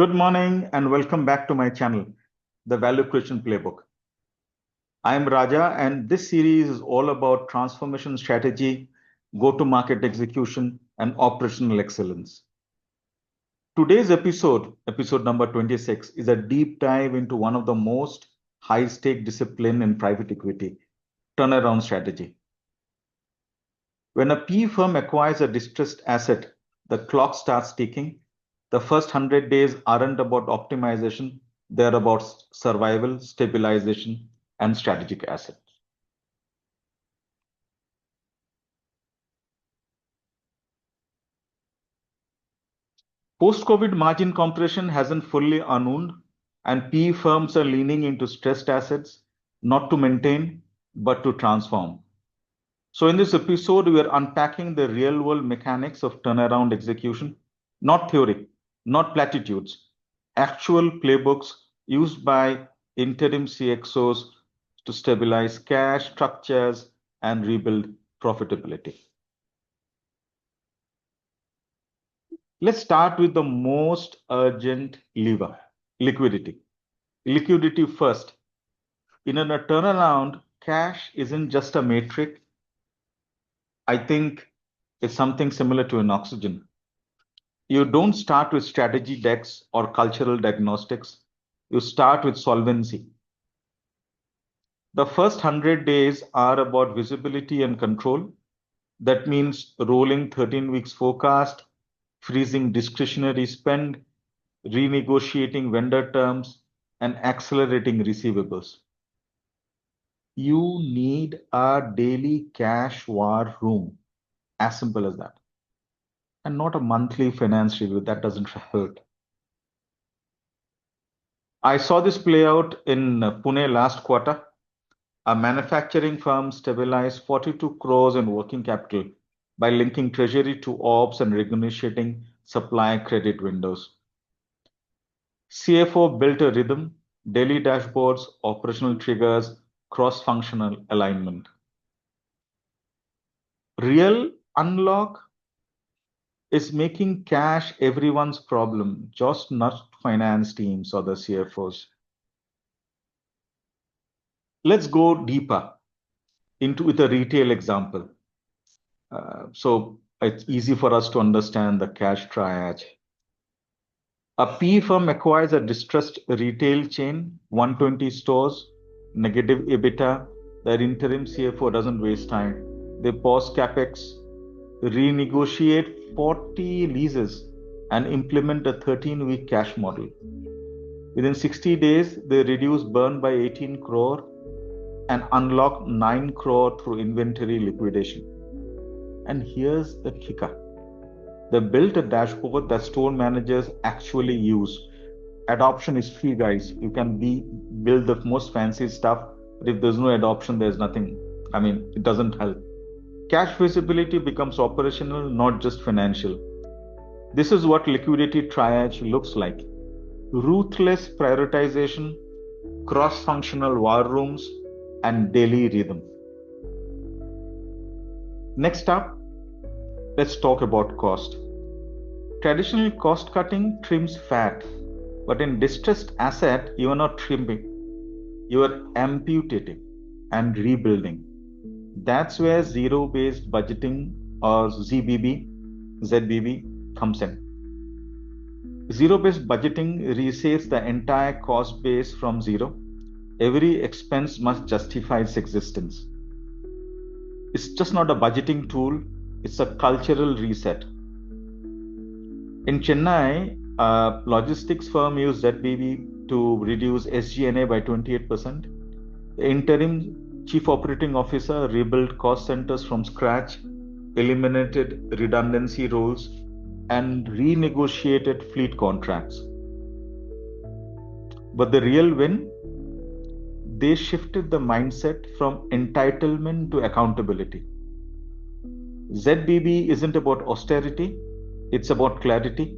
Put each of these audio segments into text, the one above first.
Good morning and welcome back to my channel, The Value Creation Playbook. I am Raja, and this series is all about transformation strategy, go-to-market execution, and operational excellence. Today's episode number 26, is a deep dive into one of the most high-stake discipline in private equity, turnaround strategy. When a PE firm acquires a distressed asset, the clock starts ticking. The first 100 days aren't about optimization, they're about survival, stabilization, and strategic assets. Post-COVID margin compression hasn't fully unwound, and PE firms are leaning into stressed assets, not to maintain, but to transform. So in this episode, we are unpacking the real-world mechanics of turnaround execution, not theory, not platitudes, actual playbooks used by interim CXOs to stabilize cash structures and rebuild profitability. Let's start with the most urgent lever, liquidity. Liquidity first. In a turnaround, cash isn't just a metric. I think it's something similar to an oxygen. You don't start with strategy decks or cultural diagnostics. You start with solvency. The first 100 days are about visibility and control. That means rolling 13 weeks forecast, freezing discretionary spend, renegotiating vendor terms, and accelerating receivables. You need a daily cash war room, as simple as that, and not a monthly finance review. That doesn't hurt. I saw this play out in Pune last quarter. A manufacturing firm stabilized 42 crores in working capital by linking treasury to ops and renegotiating supply credit windows. CFO built a rhythm, daily dashboards, operational triggers, cross-functional alignment. Real unlock is making cash everyone's problem, just not finance teams or the CFOs. Let's go deeper into with a retail example. So it's easy for us to understand the cash triage. A PE firm acquires a distressed retail chain, 120 stores, negative EBITDA. Their interim CFO doesn't waste time. They pause capex, renegotiate 40 leases, and implement a 13-week cash model. Within 60 days, they reduce burn by 18 crore and unlock 9 crore through inventory liquidation. And here's the kicker. They built a dashboard that store managers actually use. Adoption is free, guys. You can build the most fancy stuff, but if there's no adoption, there's nothing. It doesn't help. Cash visibility becomes operational, not just financial. This is what liquidity triage looks like. Ruthless prioritization, cross-functional war rooms, and daily rhythm. Next up, let's talk about cost. Traditional cost cutting trims fat, but in distressed asset, you are not trimming, you are amputating and rebuilding. That's where zero-based budgeting or ZBB comes in. Zero-based budgeting resets the entire cost base from zero. Every expense must justify its existence. It's just not a budgeting tool, it's a cultural reset. In Chennai, a logistics firm used ZBB to reduce SG&A by 28%. The interim chief operating officer rebuilt cost centers from scratch, eliminated redundancy roles, and renegotiated fleet contracts. But the real win, they shifted the mindset from entitlement to accountability. ZBB isn't about austerity, it's about clarity.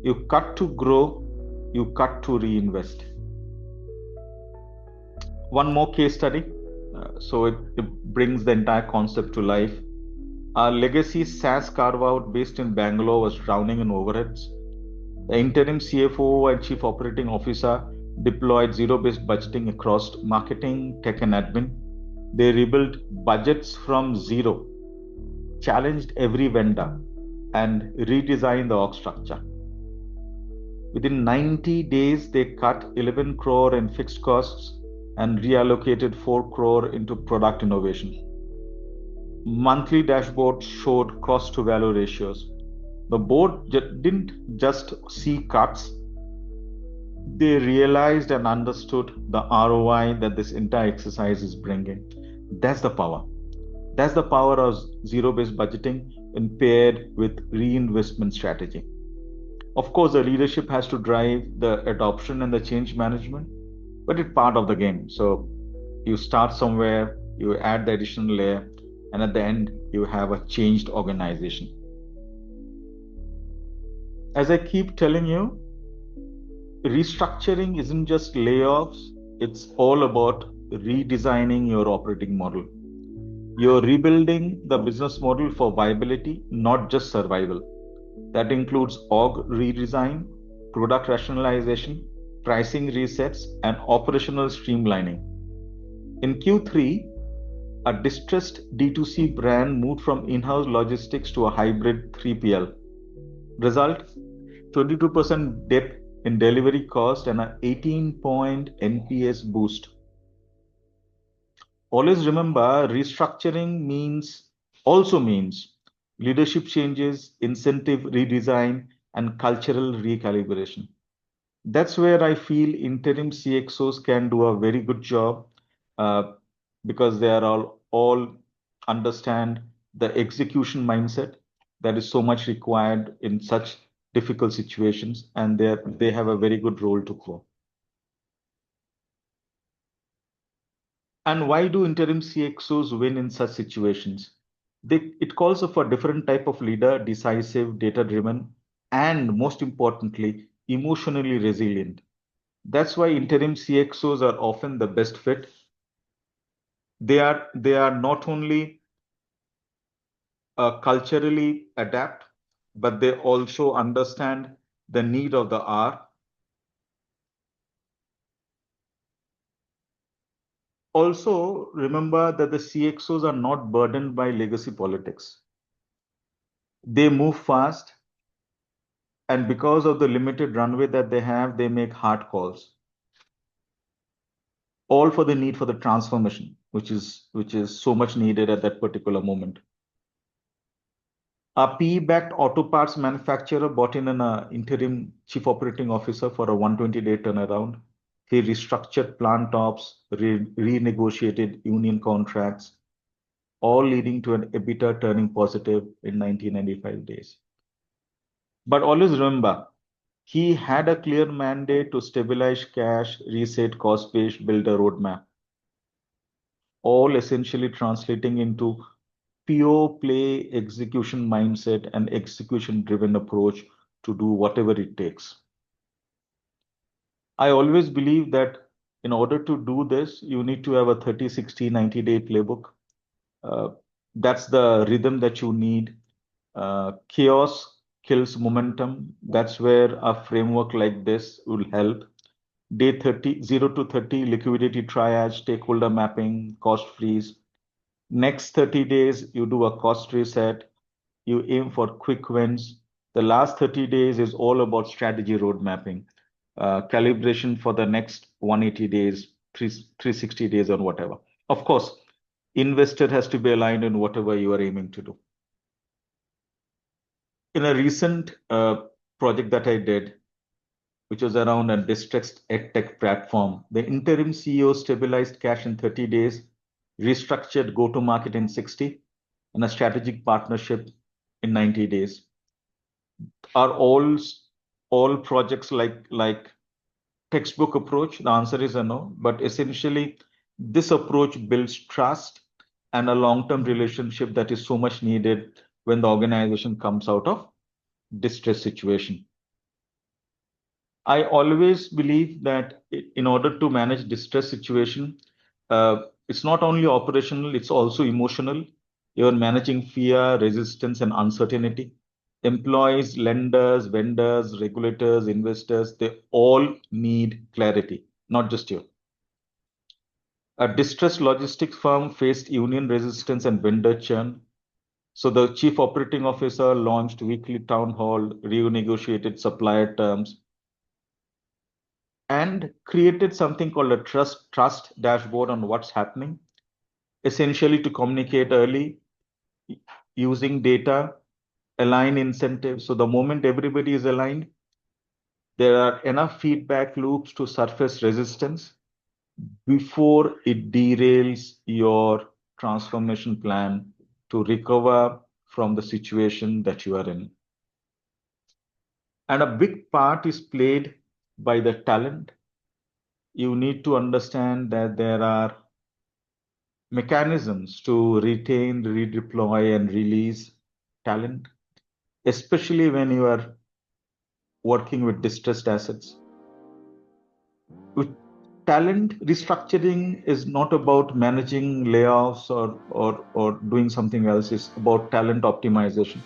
You cut to grow, you cut to reinvest. One more case study, so it brings the entire concept to life. Our legacy SaaS carve-out based in Bangalore was drowning in overheads. The interim CFO and Chief Operating Officer deployed zero-based budgeting across marketing, tech, and admin. They rebuilt budgets from zero, challenged every vendor, and redesigned the org structure. Within 90 days, they cut 11 crore in fixed costs and reallocated 4 crore into product innovation. Monthly dashboard showed cost to value ratios. The board didn't just see cuts, they realized and understood the ROI that this entire exercise is bringing. That's the power. That's the power of zero-based budgeting when paired with reinvestment strategy. Of course, the leadership has to drive the adoption and the change management, but it's part of the game. So you start somewhere, you add the additional layer, and at the end, you have a changed organization. As I keep telling you, restructuring isn't just layoffs, it's all about redesigning your operating model. You're rebuilding the business model for viability, not just survival. That includes org redesign, product rationalization, pricing resets, and operational streamlining. In Q3, a distressed D2C brand moved from in-house logistics to a hybrid 3PL. Result, 22% dip in delivery cost and an 18-point NPS boost. Always remember, restructuring also means leadership changes, incentive redesign, and cultural recalibration. That's where I feel interim CXOs can do a very good job uh, because they are all understand the execution mindset that is so much required in such difficult situations, and they have a very good role to play. And why do interim CXOs win in such situations? It calls for a different type of leader, decisive, data-driven, and most importantly, emotionally resilient. That's why interim CXOs are often the best fit. They are not only culturally adapt, but they also understand the need of the hour. Also, remember that the CXOs are not burdened by legacy politics. They move fast, and because of the limited runway that they have, they make hard calls, all for the need for the transformation, which is so much needed at that particular moment. A PE-backed auto parts manufacturer brought in an interim chief operating officer for a 120-day turnaround. He restructured plant ops, renegotiated union contracts, all leading to an EBITDA turning positive in 1995 days. But always remember, he had a clear mandate to stabilize cash, reset cost base, build a roadmap, all essentially translating into pure play execution mindset and execution driven approach to do whatever it takes. I always believe that in order to do this, you need to have a 30, 60, 90-day playbook. Uh, that's the rhythm that you need. Chaos kills momentum. That's where a framework like this will help. Day 30, 0 to 30, liquidity triage, stakeholder mapping, cost freeze. Next 30 days, you do a cost reset, you aim for quick wins. The last 30 days is all about strategy road mapping, calibration for the next 180 days, 360 days, or whatever. Of course, investor has to be aligned in whatever you are aiming to do. In a recent project that I did, which was around a distressed edtech platform, the interim CEO stabilized cash in 30 days, restructured go-to-market in 60, and a strategic partnership in 90 days. Are all projects like textbook approach? The answer is a no, but essentially this approach builds trust and a long-term relationship that is so much needed when the organization comes out of distress situation. I always believe that in order to manage distress situation, it's not only operational, it's also emotional. You're managing fear, resistance, and uncertainty. Employees, lenders, vendors, regulators, investors, they all need clarity, not just you. A distressed logistics firm faced union resistance and vendor churn. So the chief operating officer launched weekly town hall, renegotiated supplier terms, and created something called a trust dashboard on what's happening, essentially to communicate early using data, align incentives. So the moment everybody is aligned, there are enough feedback loops to surface resistance before it derails your transformation plan to recover from the situation that you are in. And a big part is played by the talent. You need to understand that there are mechanisms to retain, redeploy, and release talent, especially when you are working with distressed assets. With talent, restructuring is not about managing layoffs or doing something else. It's about talent optimization.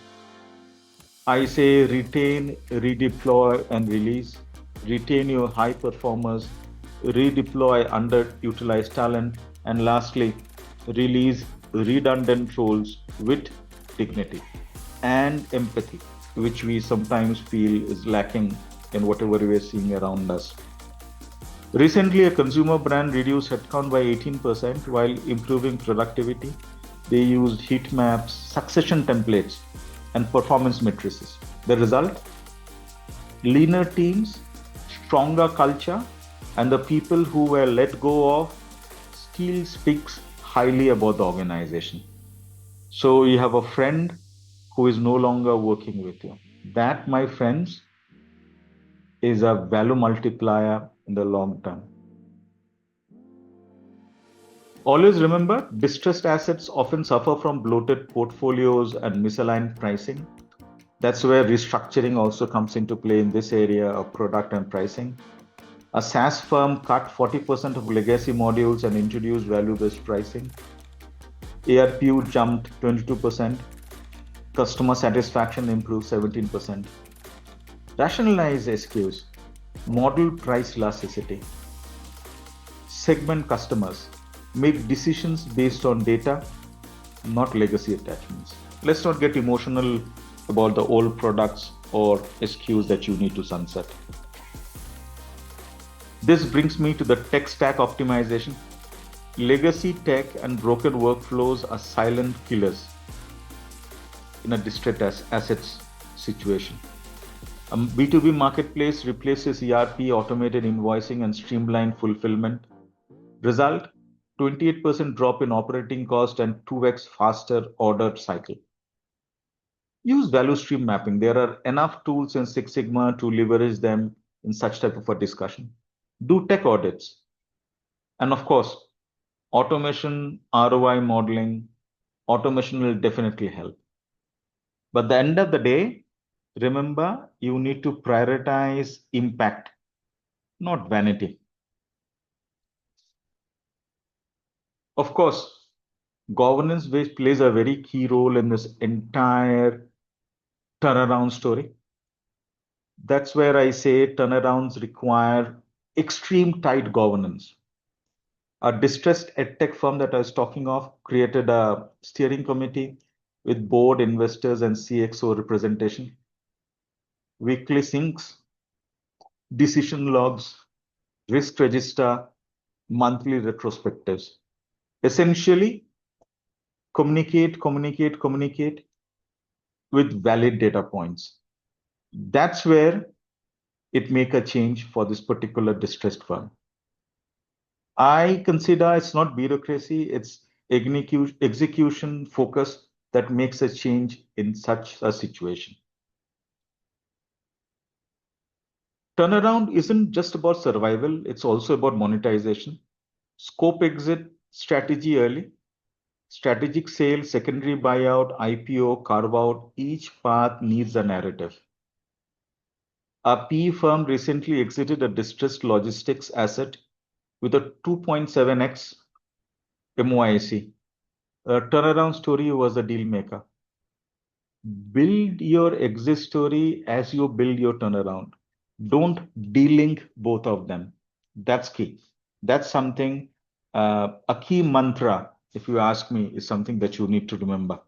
I say retain, redeploy, and release. Retain your high performers, redeploy underutilized talent, and lastly, release redundant roles with dignity and empathy, which we sometimes feel is lacking in whatever we are seeing around us. Recently, a consumer brand reduced headcount by 18% while improving productivity. They used heat maps, succession templates, and performance matrices. The result? Leaner teams, stronger culture, and the people who were let go of still speaks highly about the organization. So you have a friend who is no longer working with you. That, my friends, is a value multiplier in the long term. Always remember, distressed assets often suffer from bloated portfolios and misaligned pricing. That's where restructuring also comes into play in this area of product and pricing. A SaaS firm cut 40% of legacy modules and introduced value-based pricing. ARPU jumped 22%. Customer satisfaction improved 17%. Rationalize SKUs. Model price elasticity. Segment customers. Make decisions based on data, not legacy attachments. Let's not get emotional about the old products or SKUs that you need to sunset. This brings me to the tech stack optimization. Legacy tech and broken workflows are silent killers in a distressed assets situation. A B2B marketplace replaces ERP, automated invoicing, and streamlined fulfillment. Result? 28% drop in operating cost and 2x faster order cycle. Use value stream mapping. There are enough tools in Six Sigma to leverage them in such type of a discussion. Do tech audits. And of course, automation, ROI modeling, automation will definitely help. But at the end of the day, remember, you need to prioritize impact, not vanity. Of course, governance plays a very key role in this entire turnaround story. That's where I say turnarounds require extreme tight governance. A distressed edtech firm that I was talking of created a steering committee with board, investors, and CXO representation. Weekly syncs, decision logs, risk register, monthly retrospectives. Essentially, communicate with valid data points. That's where it make a change for this particular distressed firm. I consider it's not bureaucracy, it's execution focus that makes a change in such a situation. Turnaround isn't just about survival, it's also about monetization. Scope exit strategy early, strategic sale, secondary buyout, IPO, carve out, each path needs a narrative. A PE firm recently exited a distressed logistics asset with a 2.7x MOIC. A turnaround story was a deal maker. build your exit story as you build your turnaround. Don't de-link both of them. That's key. That's something, a key mantra, if you ask me, is something that you need to remember.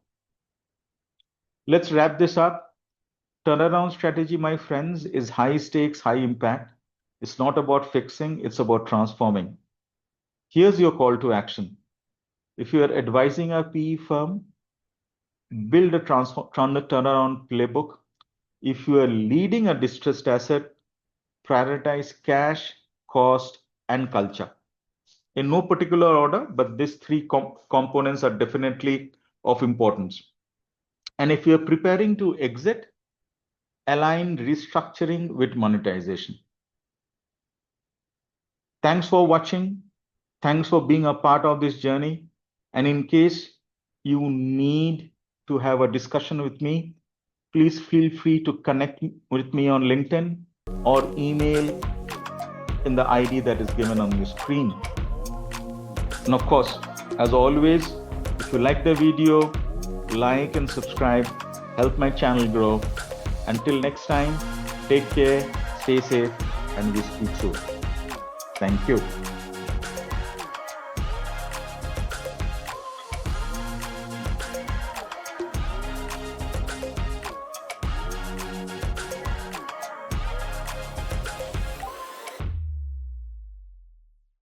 Let's wrap this up. Turnaround strategy, my friends, is high stakes, high impact. It's not about fixing, it's about transforming. Here's your call to action. If you are advising a PE firm, build a turnaround playbook. If you are leading a distressed asset, prioritize cash, cost, and culture. In no particular order, but these three components are definitely of importance. And if you're preparing to exit, align restructuring with monetization. Thanks for watching. Thanks for being a part of this journey. And in case you need to have a discussion with me, please feel free to connect with me on LinkedIn or email in the ID that is given on your screen. And of course, as always, if you like the video, like and subscribe, help my channel grow. Until next time, take care, stay safe, and we speak soon. Thank you.